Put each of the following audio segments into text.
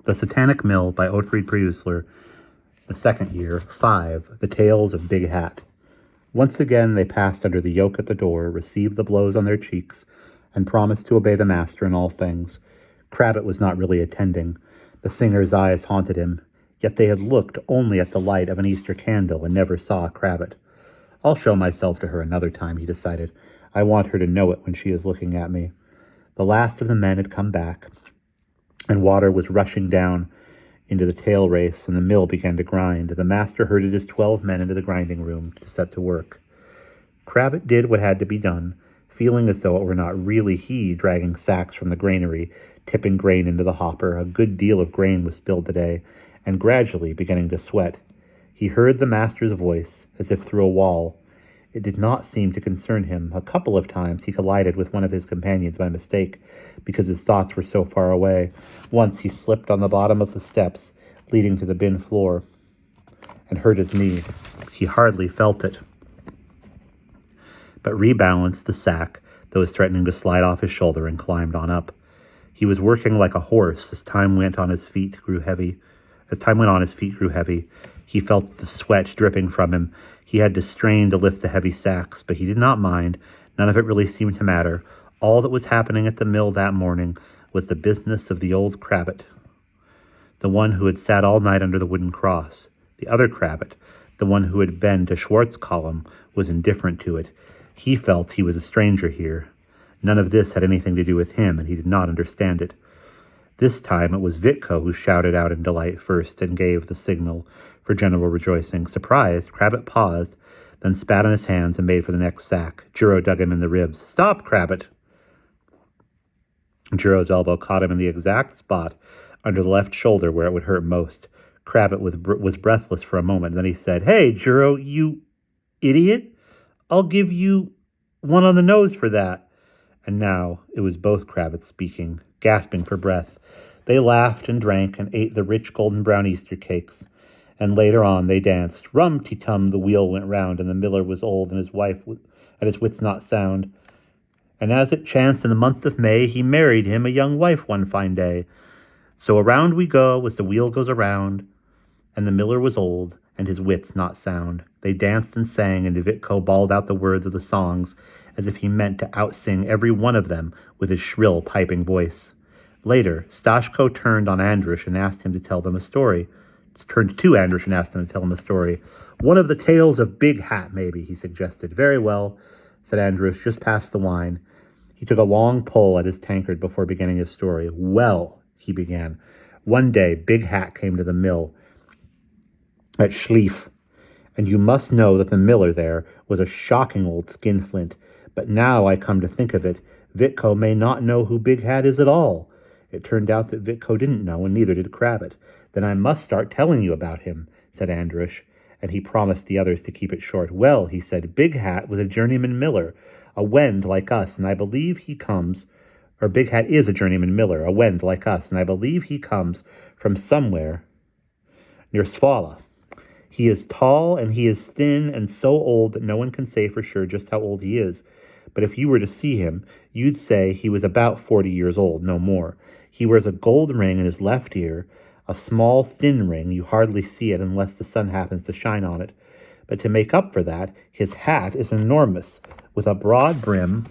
The Satanic Mill by Otfried Preussler, the second year, 5, The Tales of Big Hat. Once again they passed under the yoke at the door, received the blows on their cheeks, and promised to obey the master in all things. Crabbit was not really attending. The singer's eyes haunted him, yet they had looked only at the light of an Easter candle and never saw Crabbit. I'll show myself to her another time, he decided. I want her to know it when she is looking at me. The last of the men had come back, and water was rushing down into the tail race, and the mill began to grind. The master herded his 12 men into the grinding room to set to work. Crabbit did what had to be done, feeling as though it were not really he dragging sacks from the granary, tipping grain into the hopper. A good deal of grain was spilled today, and gradually beginning to sweat. He heard the master's voice, as if through a wall. It did not seem to concern him. A couple of times he collided with one of his companions by mistake, because his thoughts were so far away. Once he slipped on the bottom of the steps leading to the bin floor and hurt his knee. He hardly felt it, but rebalanced the sack that was threatening to slide off his shoulder and climbed on up. He was working like a horse as time went on his feet grew heavy. He felt the sweat dripping from him. He had to strain to lift the heavy sacks, but he did not mind. None of it really seemed to matter. All that was happening at the mill that morning was the business of the old Crabbit, the one who had sat all night under the wooden cross. The other Crabbit, the one who had been to Schwartz column, was indifferent to it. He felt he was a stranger here. None of this had anything to do with him, and he did not understand it. This time it was Vitko who shouted out in delight first and gave the signal for general rejoicing. Surprised, Crabbit paused, then spat on his hands and made for the next sack. Juro dug him in the ribs. "Stop, Crabbit!" Juro's elbow caught him in the exact spot under the left shoulder where it would hurt most. Crabbit was breathless for a moment. Then he said, "Hey, Juro, you idiot! I'll give you one on the nose for that." And now it was both Crabbits speaking, gasping for breath. They laughed and drank and ate the rich golden-brown Easter cakes. And later on they danced. Rum-ti-tum, the wheel went round, and the miller was old and his wife and his wits not sound. And as it chanced in the month of May, he married him a young wife one fine day. So around we go as the wheel goes around, and the miller was old and his wits not sound. They danced and sang, and Vitko bawled out the words of the songs as if he meant to outsing every one of them with his shrill piping voice. Later, Stashko turned to Andrush and asked him to tell him a story. "One of the tales of Big Hat, maybe," he suggested. "Very well," said Andrush. "Just pass the wine." He took a long pull at his tankard before beginning his story. "Well," he began, "one day Big Hat came to the mill at Schlief, and you must know that the miller there was a shocking old skinflint. But now I come to think of it, Vitko may not know who Big Hat is at all." It turned out that Vitko didn't know, and neither did Crabbit. "Then I must start telling you about him," said Andrush, and he promised the others to keep it short. "Well," he said, "Big Hat was a journeyman miller, a wend like us, and I believe he comes, or Big Hat is a journeyman miller, a wend like us, and I believe he comes from somewhere near Svala. He is tall and he is thin and so old that no one can say for sure just how old he is. But if you were to see him, you'd say he was about 40 years old, no more. He wears a gold ring in his left ear, a small, thin ring. You hardly see it unless the sun happens to shine on it. But to make up for that, his hat is enormous, with a broad brim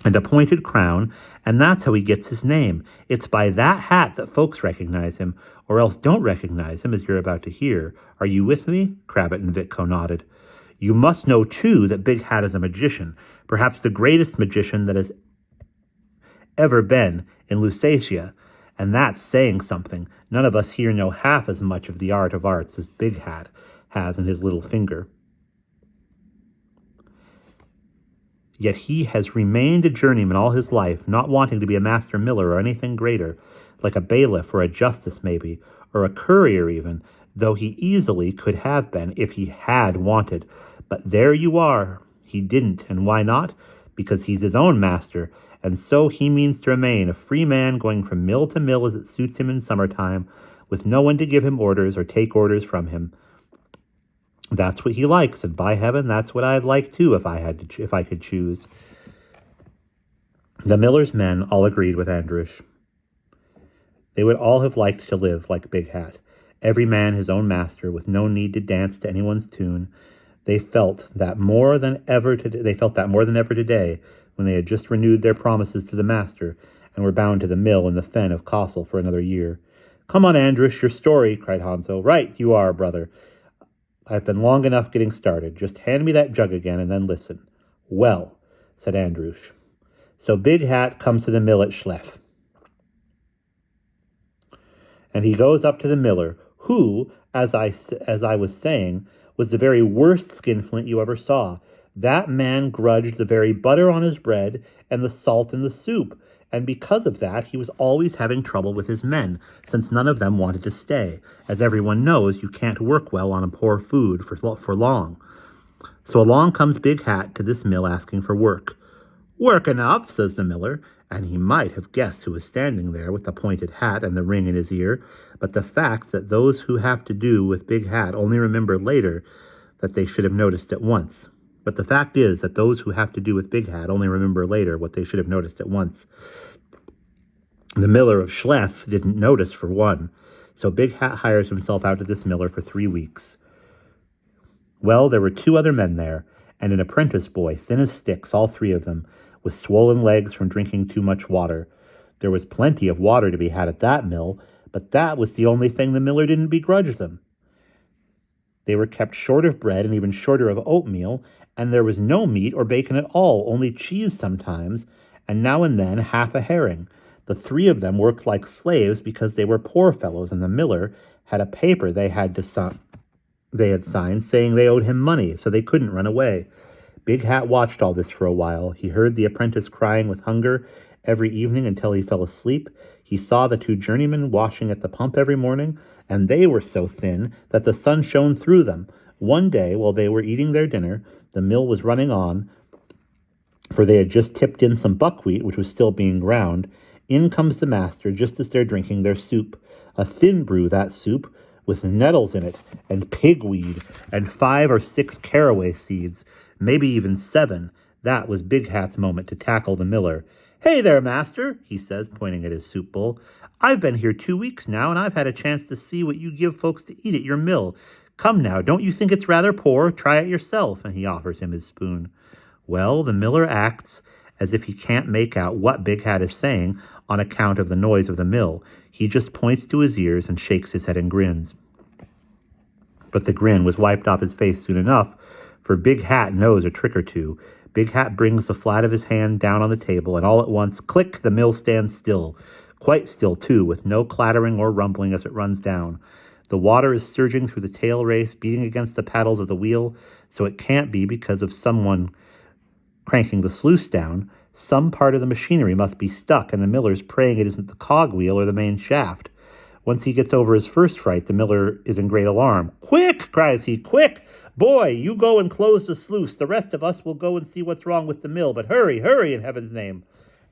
and a pointed crown, and that's how he gets his name. It's by that hat that folks recognize him, or else don't recognize him, as you're about to hear. Are you with me?" Crabbit and Vitko nodded. "You must know, too, that Big Hat is a magician, perhaps the greatest magician that has ever been in Lusatia, and that's saying something. None of us here know half as much of the art of arts as Big Hat has in his little finger. Yet he has remained a journeyman all his life, not wanting to be a master miller or anything greater, like a bailiff or a justice maybe, or a courier even, though he easily could have been if he had wanted. But there you are. He didn't, and why not? Because he's his own master, and so he means to remain a free man, going from mill to mill as it suits him in summertime, with no one to give him orders or take orders from him. That's what he likes, and by heaven, that's what I'd like too if I could choose." The miller's men all agreed with Andrush. They would all have liked to live like Big Hat, every man his own master, with no need to dance to anyone's tune. They felt that more than ever today, when they had just renewed their promises to the master and were bound to the mill in the fen of Castle for another year. "Come on, Andrus, your story," cried Hanso. "Right you are, brother. I've been long enough getting started. Just hand me that jug again and then listen." "Well," said Andrus, "so Big Hat comes to the mill at Schleff. And he goes up to the miller, who, as I was saying, was the very worst skinflint you ever saw. That man grudged the very butter on his bread and the salt in the soup, and because of that he was always having trouble with his men, since none of them wanted to stay. As everyone knows, you can't work well on a poor food for long. So along comes Big Hat to this mill asking for work. "Work enough," says the miller, and he might have guessed who was standing there with the pointed hat and the ring in his ear, but the fact that those who have to do with Big Hat only remember later that they should have noticed at once. But the fact is that those who have to do with Big Hat only remember later what they should have noticed at once. The miller of Schleff didn't notice, for one, so Big Hat hires himself out to this miller for 3 weeks. Well, there were 2 other men there, and an apprentice boy, thin as sticks, all 3 of them, with swollen legs from drinking too much water. There was plenty of water to be had at that mill, but that was the only thing the miller didn't begrudge them. They were kept short of bread and even shorter of oatmeal, and there was no meat or bacon at all, only cheese sometimes, and now and then half a herring. The 3 of them worked like slaves because they were poor fellows, and the miller had a paper they had signed saying they owed him money, so they couldn't run away. Big Hat watched all this for a while. He heard the apprentice crying with hunger every evening until he fell asleep. He saw the 2 journeymen washing at the pump every morning, and they were so thin that the sun shone through them. One day, while they were eating their dinner, the mill was running on, for they had just tipped in some buckwheat, which was still being ground. In comes the master just as they're drinking their soup. A thin brew, that soup, with nettles in it, and pigweed, and 5 or 6 caraway seeds, maybe even 7. That was Big Hat's moment to tackle the miller. "Hey there, master," he says, pointing at his soup bowl. "I've been here 2 weeks now, and I've had a chance to see what you give folks to eat at your mill. Come now, don't you think it's rather poor? Try it yourself," and he offers him his spoon. Well, the miller acts as if he can't make out what Big Hat is saying on account of the noise of the mill. He just points to his ears and shakes his head and grins. But the grin was wiped off his face soon enough, for Big Hat knows a trick or two. Big Hat brings the flat of his hand down on the table, and all at once, click, the mill stands still. Quite still, too, with no clattering or rumbling as it runs down. The water is surging through the tail race, beating against the paddles of the wheel, so it can't be because of someone cranking the sluice down. Some part of the machinery must be stuck, and the miller's praying it isn't the cogwheel or the main shaft. Once he gets over his first fright, the miller is in great alarm. "Quick!" cries he. "Quick! Boy, you go and close the sluice. The rest of us will go and see what's wrong with the mill. But hurry, hurry, in heaven's name."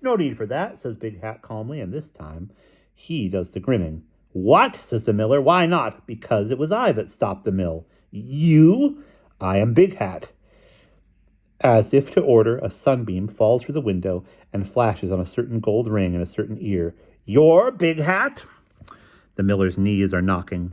"No need for that," says Big Hat calmly, and this time he does the grinning. "What?" says the miller. "Why not?" "Because it was I that stopped the mill." "You?" "I am Big Hat." As if to order, a sunbeam falls through the window and flashes on a certain gold ring in a certain ear. "You're Big Hat?" The miller's knees are knocking.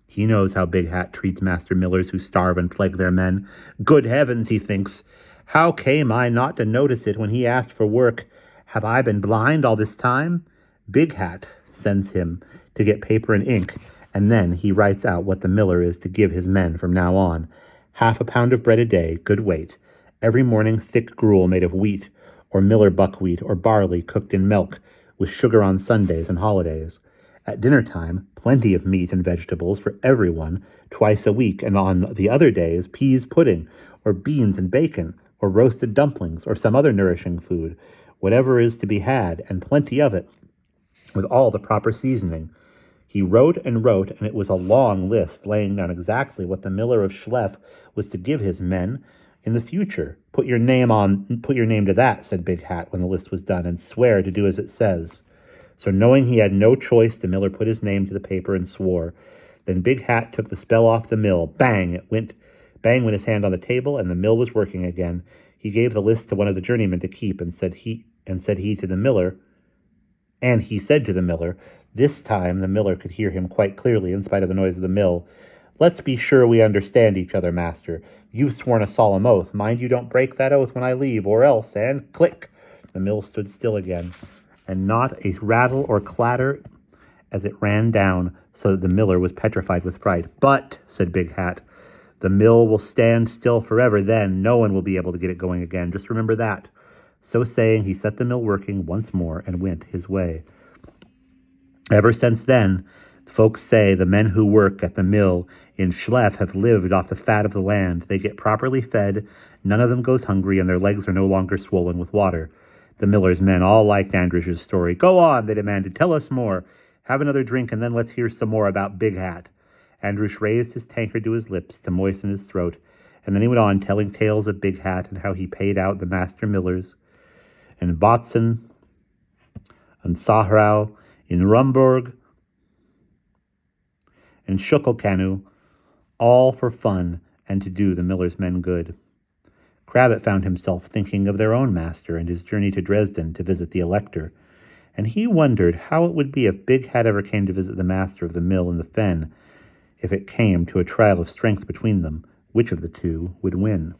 He knows how Big Hat treats master millers who starve and plague their men. Good heavens, he thinks. How came I not to notice it when he asked for work? Have I been blind all this time? Big Hat sends him to get paper and ink, and then he writes out what the miller is to give his men from now on. 1/2 pound of bread a day, good weight. Every morning thick gruel made of wheat, or miller buckwheat, or barley cooked in milk, with sugar on Sundays and holidays. At dinner time, plenty of meat and vegetables for everyone, twice a week, and on the other days, peas pudding, or beans and bacon, or roasted dumplings, or some other nourishing food, whatever is to be had, and plenty of it, with all the proper seasoning. He wrote, and it was a long list, laying down exactly what the miller of Schleff was to give his men in the future. Put your name to that," said Big Hat when the list was done, "and swear to do as it says." So knowing he had no choice, the miller put his name to the paper and swore. Then Big Hat took the spell off the mill. Bang! Went his hand on the table, and the mill was working again. He gave the list to one of the journeymen to keep, and said to the miller, This time the miller could hear him quite clearly in spite of the noise of the mill. "Let's be sure we understand each other, master. You've sworn a solemn oath. Mind you don't break that oath when I leave, or else," and click! The mill stood still again, and not a rattle or clatter as it ran down, so that the miller was petrified with fright. "But," said Big Hat, "the mill will stand still forever then. No one will be able to get it going again. Just remember that." So saying, he set the mill working once more and went his way. Ever since then, folks say the men who work at the mill in Schleff have lived off the fat of the land. They get properly fed, none of them goes hungry, and their legs are no longer swollen with water. The miller's men all liked Andrew's story. "Go on," they demanded. "Tell us more. Have another drink, and then let's hear some more about Big Hat." Andrews raised his tankard to his lips to moisten his throat, and then he went on telling tales of Big Hat and how he paid out the master millers in Botzen and Sahrau, in Rumburg and Schuckelkanu, all for fun and to do the miller's men good. Crabbit found himself thinking of their own master and his journey to Dresden to visit the elector, and he wondered how it would be if Big Hat ever came to visit the master of the mill in the fen. If it came to a trial of strength between them, which of the two would win?